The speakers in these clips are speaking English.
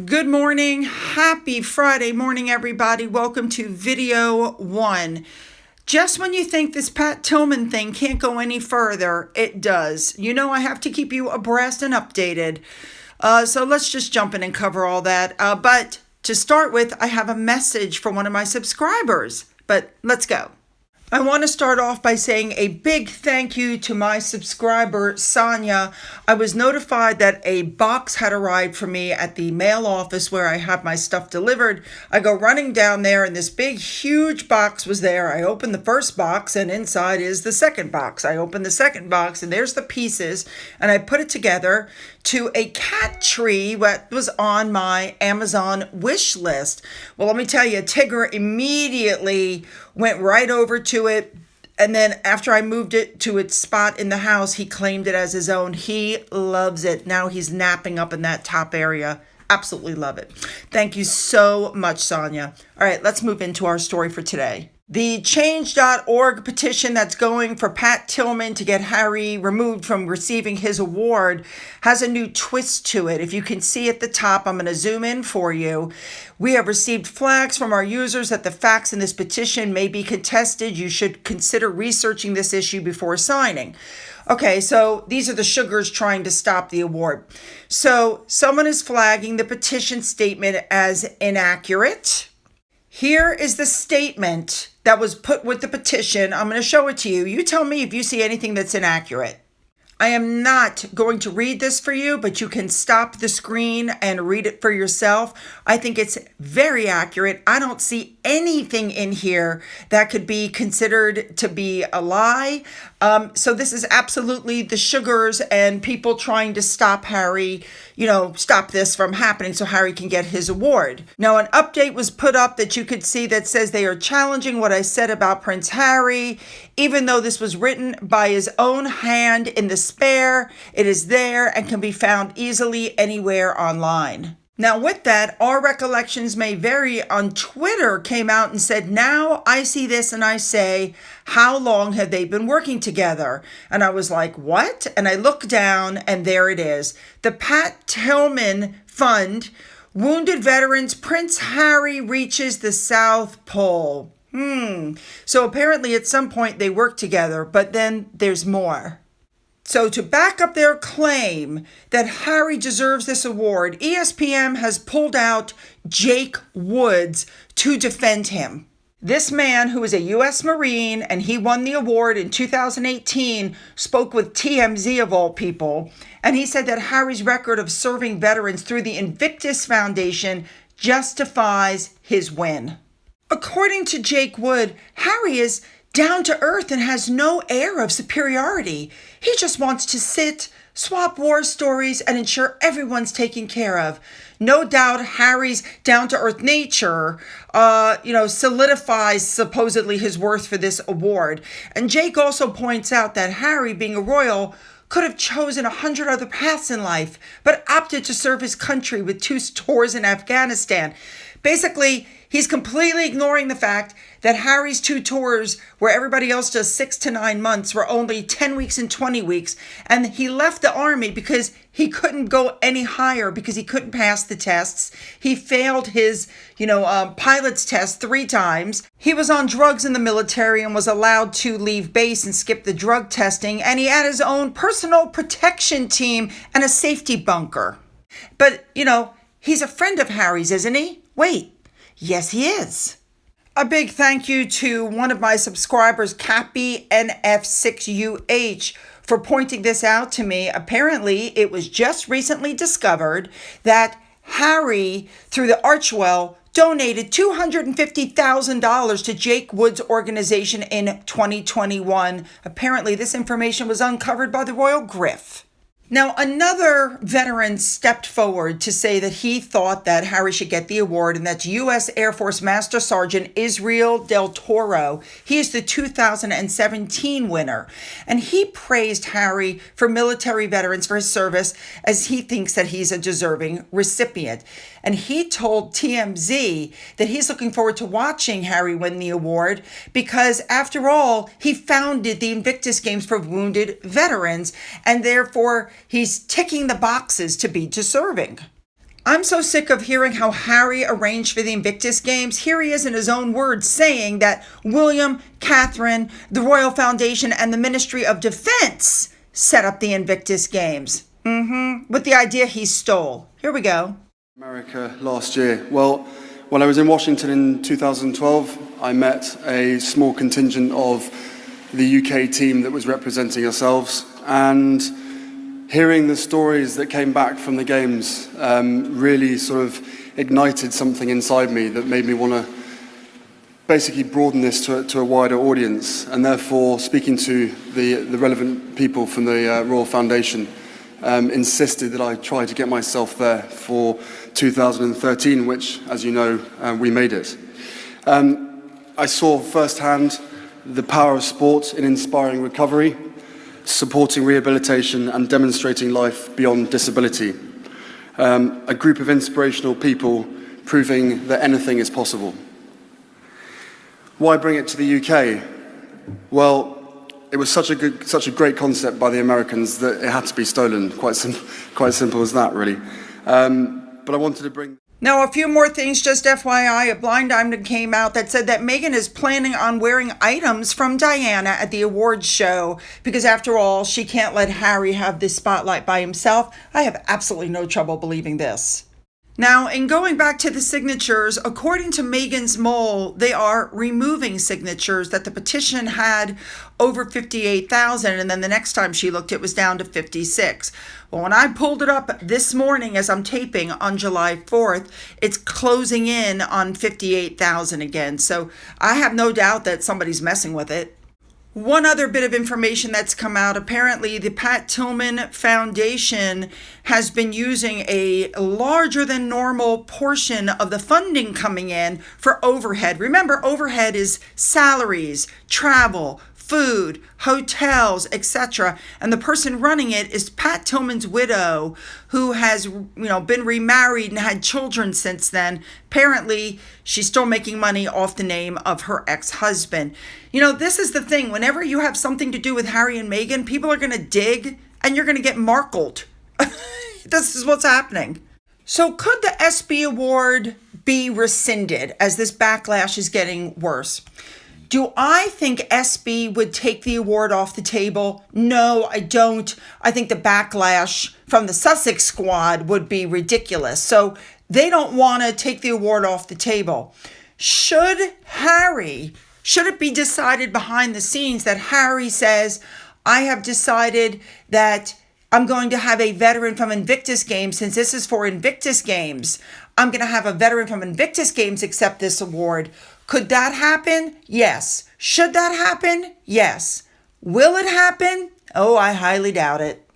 Good morning. Happy Friday morning, everybody. Welcome to video 1. Just when you think this Pat Tillman thing can't go any further, it does. You know I have to keep you abreast and updated. So let's just jump in and cover all that. But to start with, I have a message for one of my subscribers. But let's go. I want to start off by saying a big thank you to my subscriber, Sonia. I was notified that a box had arrived for me at the mail office where I have my stuff delivered. I go running down there and this big, huge box was there. I opened the first box and inside is the second box. I opened the second box and there's the pieces and I put it together to a cat tree that was on my Amazon wish list. Well, let me tell you, Tigger immediately went right over to it. And then after I moved it to its spot in the house, he claimed it as his own. He loves it. Now he's napping up in that top area. Absolutely love it. Thank you so much, Sonia. All right, let's move into our story for today. The change.org petition that's going for Pat Tillman to get Harry removed from receiving his award has a new twist to it. If you can see at the top, I'm going to zoom in for you. We have received flags from our users that the facts in this petition may be contested. You should consider researching this issue before signing. Okay, so these are the sugars trying to stop the award. So someone is flagging the petition statement as inaccurate. Here is the statement that was put with the petition. I'm going to show it to you. You tell me if you see anything that's inaccurate. I am not going to read this for you, but you can stop the screen and read it for yourself. I think it's very accurate. I don't see anything in here that could be considered to be a lie. So this is absolutely the sugars and people trying to stop Harry, stop this from happening so Harry can get his award. Now, an update was put up that you could see that says they are challenging what I said about Prince Harry. Even though this was written by his own hand in the spare, it is there and can be found easily anywhere online. Now with that, our recollections may vary. On Twitter came out and said, now I see this and I say, how long have they been working together? And I was like, what? And I look down and there it is. The Pat Tillman Fund, Wounded Veterans, Prince Harry reaches the South Pole. So apparently at some point they worked together, but then there's more. So to back up their claim that Harry deserves this award, ESPN has pulled out Jake Woods to defend him. This man, who is a U.S. Marine, and he won the award in 2018, spoke with TMZ of all people, and he said that Harry's record of serving veterans through the Invictus Foundation justifies his win. According to Jake Wood, Harry is down to earth and has no air of superiority. He just wants to sit, swap war stories, and ensure everyone's taken care of. No doubt Harry's down-to-earth nature, solidifies supposedly his worth for this award. And Jake also points out that Harry, being a royal, could have chosen 100 other paths in life, but opted to serve his country with 2 tours in Afghanistan. Basically, he's completely ignoring the fact that Harry's 2 tours, where everybody else does 6 to 9 months, were only 10 weeks and 20 weeks. And he left the army because he couldn't go any higher because he couldn't pass the tests. He failed his, pilot's test 3 times. He was on drugs in the military and was allowed to leave base and skip the drug testing. And he had his own personal protection team and a safety bunker. But, he's a friend of Harry's, isn't he? Wait. Yes, he is. A big thank you to one of my subscribers, Cappy NF6UH, for pointing this out to me. Apparently, it was just recently discovered that Harry, through the Archwell, donated $250,000 to Jake Wood's organization in 2021. Apparently, this information was uncovered by the Royal Griff. Now, another veteran stepped forward to say that he thought that Harry should get the award, and that's U.S. Air Force Master Sergeant Israel Del Toro. He is the 2017 winner, and he praised Harry for military veterans for his service, as he thinks that he's a deserving recipient. And he told TMZ that he's looking forward to watching Harry win the award because, after all, he founded the Invictus Games for wounded veterans, and therefore he's ticking the boxes to be deserving. I'm so sick of hearing how Harry arranged for the Invictus Games. Here he is in his own words saying that William, Catherine, the Royal Foundation, and the Ministry of Defense set up the Invictus Games. With the idea he stole. Here we go. America last year. Well, when I was in Washington in 2012, I met a small contingent of the UK team that was representing ourselves, and hearing the stories that came back from the games really sort of ignited something inside me that made me want to basically broaden this to a wider audience, and therefore speaking to the relevant people from the Royal Foundation insisted that I try to get myself there for 2013, which, as you know, we made it. I saw firsthand the power of sport in inspiring recovery, supporting rehabilitation and demonstrating life beyond disability. A group of inspirational people proving that anything is possible. Why bring it to the UK? Well, it was such a great concept by the Americans that it had to be stolen. Quite simple as that, really. But I wanted to bring... Now, a few more things, just FYI, a blind item came out that said that Meghan is planning on wearing items from Diana at the awards show because, after all, she can't let Harry have this spotlight by himself. I have absolutely no trouble believing this. Now, in going back to the signatures, according to Meghan's mole, they are removing signatures that the petition had over 58,000, and then the next time she looked, it was down to 56. Well, when I pulled it up this morning as I'm taping on July 4th, it's closing in on 58,000 again. So I have no doubt that somebody's messing with it. One other bit of information that's come out, apparently the Pat Tillman Foundation has been using a larger than normal portion of the funding coming in for overhead. Remember, overhead is salaries, travel, food, hotels, etc. And the person running it is Pat Tillman's widow, who has, been remarried and had children since then. Apparently, she's still making money off the name of her ex-husband. This is the thing. Whenever you have something to do with Harry and Meghan, people are going to dig and you're going to get markled. This is what's happening. So could the SB award be rescinded as this backlash is getting worse? Do I think SB would take the award off the table? No, I don't. I think the backlash from the Sussex squad would be ridiculous. So they don't want to take the award off the table. Should it be decided behind the scenes that Harry says, I have decided that I'm going to have a veteran from Invictus Games, since this is for Invictus Games, I'm going to have a veteran from Invictus Games accept this award. Could that happen? Yes. Should that happen? Yes. Will it happen? Oh, I highly doubt it.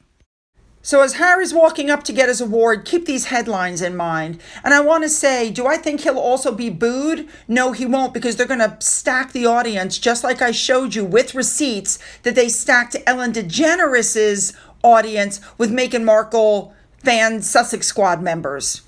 So as Harry's walking up to get his award, keep these headlines in mind. And I want to say, do I think he'll also be booed? No, he won't, because they're going to stack the audience, just like I showed you with receipts that they stacked Ellen DeGeneres' audience with Meghan Markle fan Sussex squad members.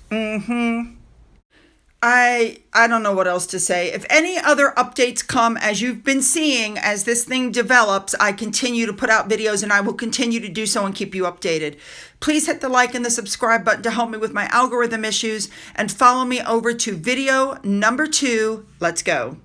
I don't know what else to say. If any other updates come, as you've been seeing, as this thing develops, I continue to put out videos and I will continue to do so and keep you updated. Please hit the like and the subscribe button to help me with my algorithm issues, and follow me over to video number 2. Let's go.